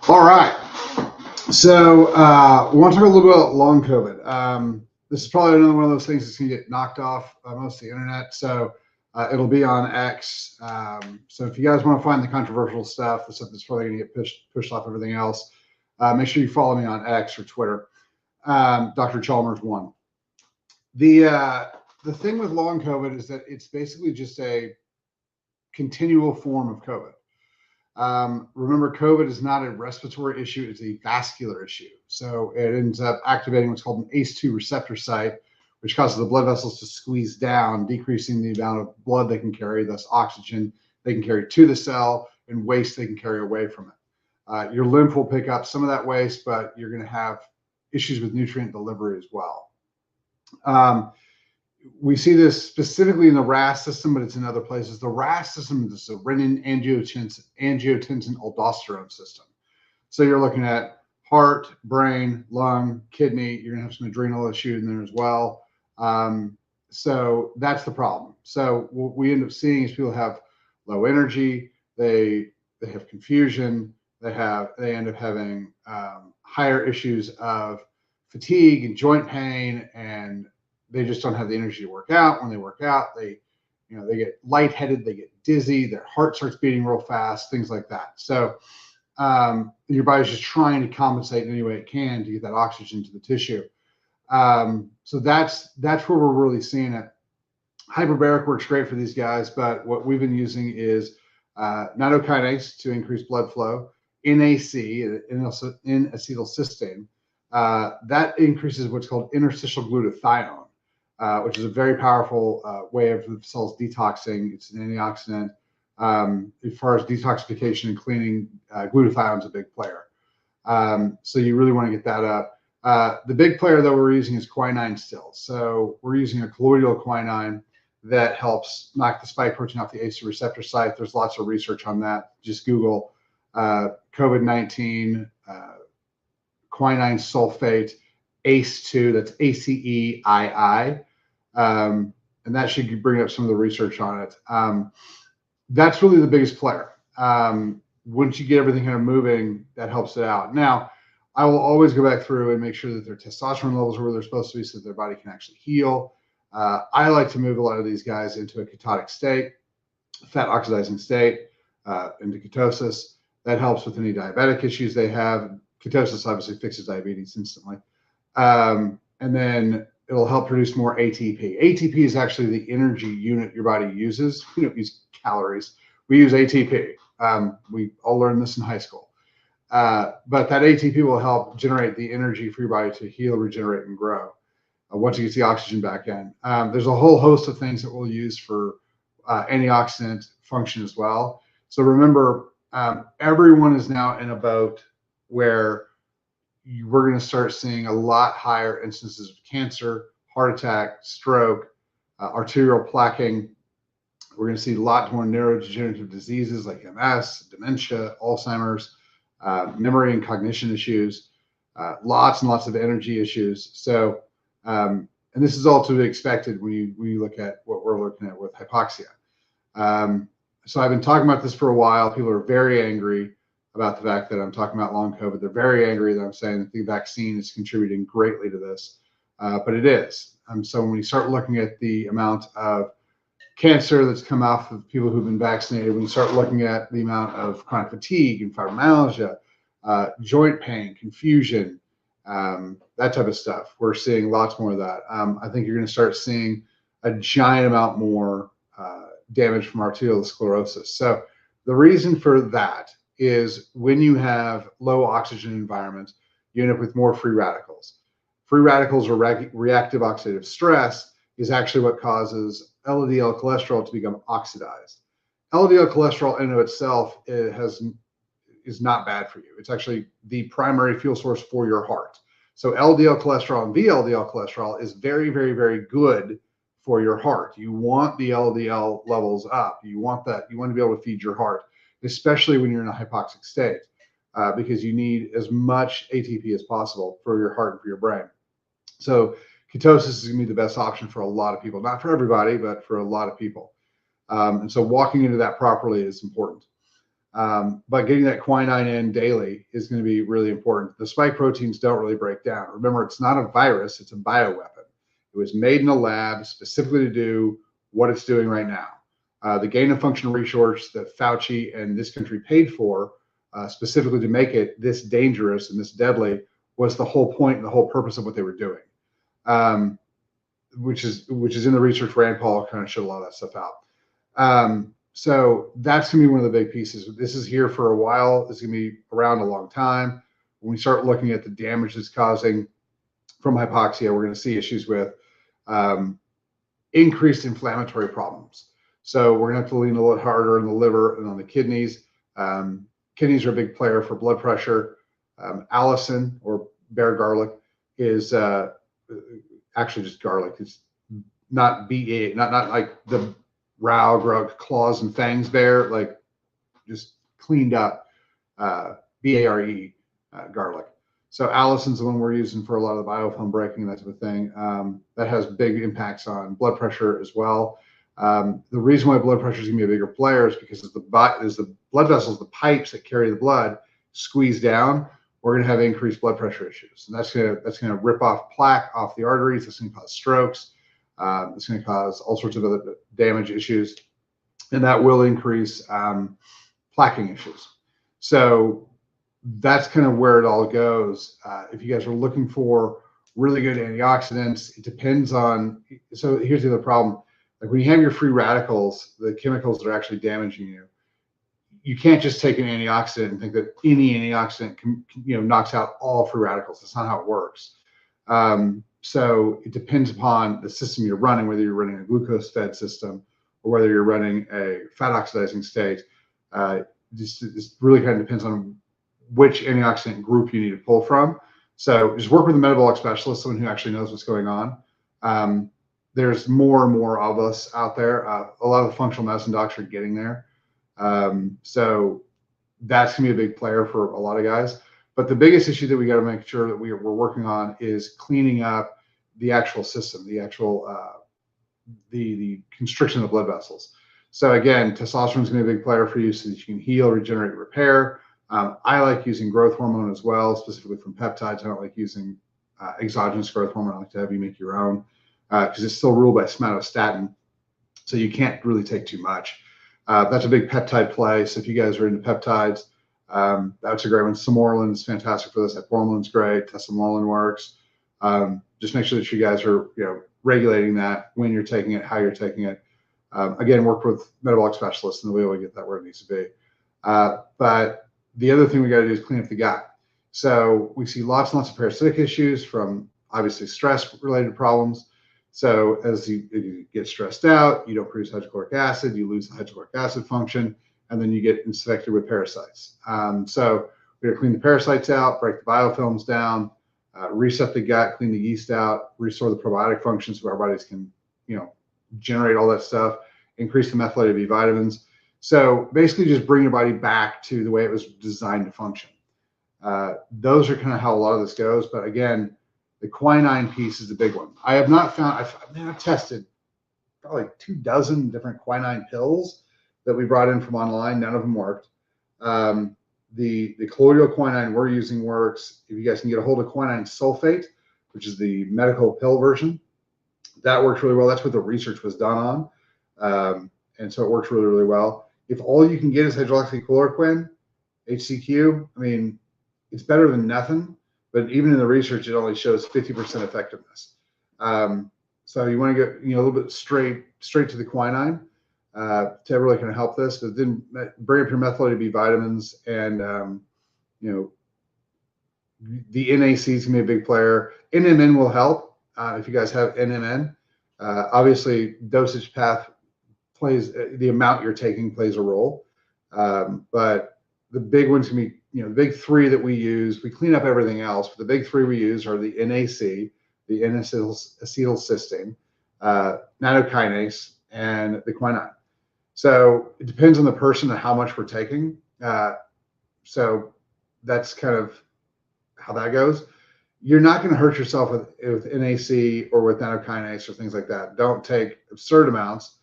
All right. So we want to talk a little bit about long COVID. This is probably another one of those things that's going to get knocked off most of the internet. So it'll be on X. So if you guys want to find the controversial stuff, the stuff that's probably going to get pushed off everything else, make sure you follow me on X or Twitter. Dr. Chalmers one. The thing with long COVID is that it's basically just a continual form of COVID. Remember, COVID is not a respiratory issue, it's a vascular issue. So it ends up activating what's called an ACE2 receptor site, which causes the blood vessels to squeeze down, decreasing the amount of blood they can carry, thus oxygen they can carry to the cell and waste they can carry away from it. Your lymph will pick up some of that waste, but you're going to have issues with nutrient delivery as well. We see this specifically in the RAS system, but it's in other places. The RAS system is the renin-angiotensin-aldosterone system. So you're looking at heart, brain, lung, kidney. You're going to have some adrenal issue in there as well. So that's the problem. So what we end up seeing is people have low energy. They have confusion. They end up having higher issues of fatigue and joint pain, and they just don't have the energy to work out. When they work out, they get lightheaded, they get dizzy, their heart starts beating real fast, things like that. So your body's just trying to compensate in any way it can to get that oxygen to the tissue. So that's where we're really seeing it. Hyperbaric works great for these guys, but what we've been using is nattokinase to increase blood flow, NAC, N-acetylcysteine. That increases what's called interstitial glutathione, which is a very powerful way of the cells detoxing. It's an antioxidant. As far as detoxification and cleaning, glutathione is a big player. So you really want to get that up. The big player that we're using is quinine still. So we're using a colloidal quinine that helps knock the spike protein off the ACE2 receptor site. There's lots of research on that. Just Google COVID-19 quinine sulfate ACE2, that's ACEII, and that should bring up some of the research on it. That's really the biggest player. Once you get everything kind of moving, that helps it out. Now, I will always go back through and make sure that their testosterone levels are where they're supposed to be so that their body can actually heal. I like to move a lot of these guys into a ketotic state, fat oxidizing state, into ketosis. That helps with any diabetic issues they have. Ketosis obviously fixes diabetes instantly. And then it'll help produce more ATP. ATP is actually the energy unit your body uses. We don't use calories. We use ATP. We all learned this in high school. But that ATP will help generate the energy for your body to heal, regenerate, and grow once it gets the oxygen back in. There's a whole host of things that we'll use for antioxidant function as well. So remember, everyone is now in a boat where we're going to start seeing a lot higher instances of cancer, heart attack, stroke, arterial plaquing. We're going to see a lot more neurodegenerative diseases like MS, dementia, Alzheimer's, memory and cognition issues, lots and lots of energy issues. So, and this is all to be expected when you look at what we're looking at with hypoxia. So I've been talking about this for a while. People are very angry about the fact that I'm talking about long COVID. They're very angry that I'm saying that the vaccine is contributing greatly to this, but it is. So when you start looking at the amount of cancer that's come off of people who've been vaccinated, when you start looking at the amount of chronic fatigue and fibromyalgia, joint pain, confusion, that type of stuff, we're seeing lots more of that. I think you're going to start seeing a giant amount more damage from arteriosclerosis. So the reason for that is when you have low oxygen environments, you end up with more free radicals. Free radicals or reactive oxidative stress is actually what causes LDL cholesterol to become oxidized. LDL cholesterol in and of itself is not bad for you. It's actually the primary fuel source for your heart. So LDL cholesterol and VLDL cholesterol is very, very, very good for your heart. You want the LDL levels up. You want that. You want to be able to feed your heart, especially when you're in a hypoxic state, because you need as much ATP as possible for your heart and for your brain. So ketosis is going to be the best option for a lot of people, not for everybody, but for a lot of people. And so walking into that properly is important. But getting that quinine in daily is going to be really important. The spike proteins don't really break down. Remember, it's not a virus, it's a bioweapon. It was made in a lab specifically to do what it's doing right now. The gain of function research that Fauci and this country paid for specifically to make it this dangerous and this deadly was the whole point and the whole purpose of what they were doing, which is in the research. Rand Paul kind of showed a lot of that stuff out. So that's going to be one of the big pieces. This is here for a while. It's going to be around a long time. When we start looking at the damage it's causing from hypoxia, we're going to see issues with increased inflammatory problems. So we're going to have to lean a little harder on the liver and on the kidneys. Kidneys are a big player for blood pressure. Allicin, or bear garlic, is actually just garlic. It's not BA, not like the Rao, Grug, claws and fangs bear, like just cleaned up BARE garlic. So allicin's the one we're using for a lot of the biofilm breaking and that type of thing. That has big impacts on blood pressure as well. The reason why blood pressure is going to be a bigger player is because as the blood vessels, the pipes that carry the blood, squeeze down, we're going to have increased blood pressure issues, and that's going to rip off plaque off the arteries. That's going to cause strokes. It's going to cause all sorts of other damage issues, and that will increase plaquing issues. So that's kind of where it all goes. If you guys are looking for really good antioxidants, it depends on. So here's the other problem. Like when you have your free radicals, the chemicals that are actually damaging you, you can't just take an antioxidant and think that any antioxidant knocks out all free radicals. That's not how it works. So it depends upon the system you're running, whether you're running a glucose-fed system or whether you're running a fat oxidizing state. This really kind of depends on which antioxidant group you need to pull from. So just work with a metabolic specialist, someone who actually knows what's going on. There's more and more of us out there. A lot of the functional medicine docs are getting there. So that's gonna be a big player for a lot of guys. But the biggest issue that we got to make sure that we're working on is cleaning up the actual system, the actual the constriction of blood vessels. So again, testosterone is going to be a big player for you, so that you can heal, regenerate, repair. I like using growth hormone as well, specifically from peptides. I don't like using exogenous growth hormone. I like to have you make your own because it's still ruled by somatostatin, so you can't really take too much. That's a big peptide play. So if you guys are into peptides, that's a great one. Samorelin is fantastic for this. Ipamorelin is great. Tesamorelin works. Just make sure that you guys are regulating that when you're taking it, how you're taking it. Again, work with metabolic specialists, and the way we get that where it needs to be. But the other thing we got to do is clean up the gut. So we see lots and lots of parasitic issues from obviously stress-related problems. So as you get stressed out, you don't produce hydrochloric acid, you lose the hydrochloric acid function, and then you get infected with parasites. So we're going to clean the parasites out, break the biofilms down, reset the gut, clean the yeast out, restore the probiotic function so our bodies can, generate all that stuff, increase the methylated B vitamins. So basically just bring your body back to the way it was designed to function. Those are kind of how a lot of this goes. But again, the quinine piece is the big one. I have not found, I've tested probably 24 different quinine pills that we brought in from online. None of them worked. The colloidal quinine we're using works. If you guys can get a hold of quinine sulfate, which is the medical pill version, that works really well. That's what the research was done on. And so it works really, really well. If all you can get is hydroxychloroquine, HCQ, I mean, it's better than nothing. But even in the research, it only shows 50% effectiveness. So you want to get a little bit straight to the quinine to really kind of help this. But then bring up your methylated B vitamins, and the NAC is gonna be a big player. NMN will help if you guys have NMN. Obviously, dosage path plays, the amount you're taking plays a role. But the big ones can be, the big three that we use. We clean up everything else, but the big three we use are the NAC, the N-acetylcysteine, nattokinase, and the quinine. So it depends on the person and how much we're taking. So that's kind of how that goes. You're not going to hurt yourself with NAC or with nattokinase or things like that. Don't take absurd amounts,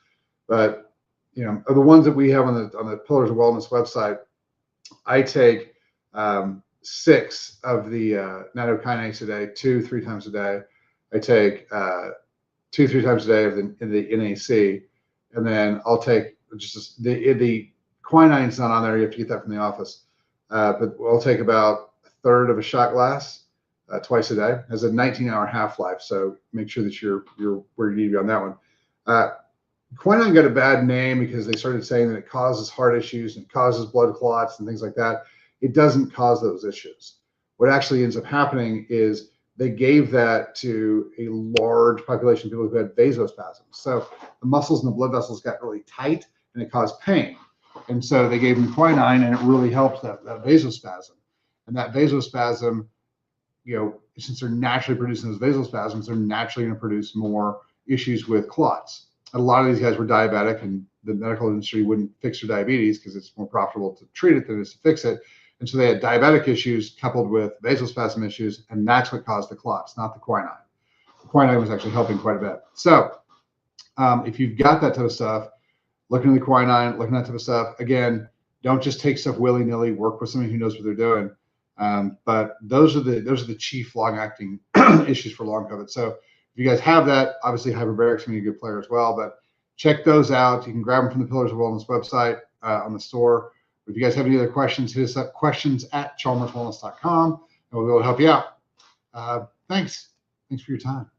but the ones that we have on the Pillars of Wellness website, I take 6 of the nattokinase a day, 2-3 times a day. I take 2-3 times a day of the NAC, and then I'll take just the quinine's not on there. You have to get that from the office, but I'll take about a third of a shot glass twice a day. It has a 19-hour half-life, so make sure that you're where you need to be on that one. Quinine got a bad name because they started saying that it causes heart issues and causes blood clots and things like that. It doesn't cause those issues. What actually ends up happening is they gave that to a large population of people who had vasospasms. So the muscles and the blood vessels got really tight and it caused pain. And so they gave them quinine, and it really helps that vasospasm. And that vasospasm, since they're naturally producing those vasospasms, they're naturally going to produce more issues with clots. A lot of these guys were diabetic, and the medical industry wouldn't fix their diabetes because it's more profitable to treat it than it is to fix it. And so they had diabetic issues coupled with vasospasm issues, and that's what caused the clots, not the quinine. The quinine was actually helping quite a bit. So if you've got that type of stuff, looking at the quinine, looking at that type of stuff, again, don't just take stuff willy-nilly. Work with somebody who knows what they're doing. But those are the chief long-acting issues for long COVID. So if you guys have that, obviously hyperbaric's going to be a good player as well. But check those out. You can grab them from the Pillars of Wellness website on the store. If you guys have any other questions, hit us up, questions@chalmerswellness.com, and we'll be able to help you out. Thanks for your time.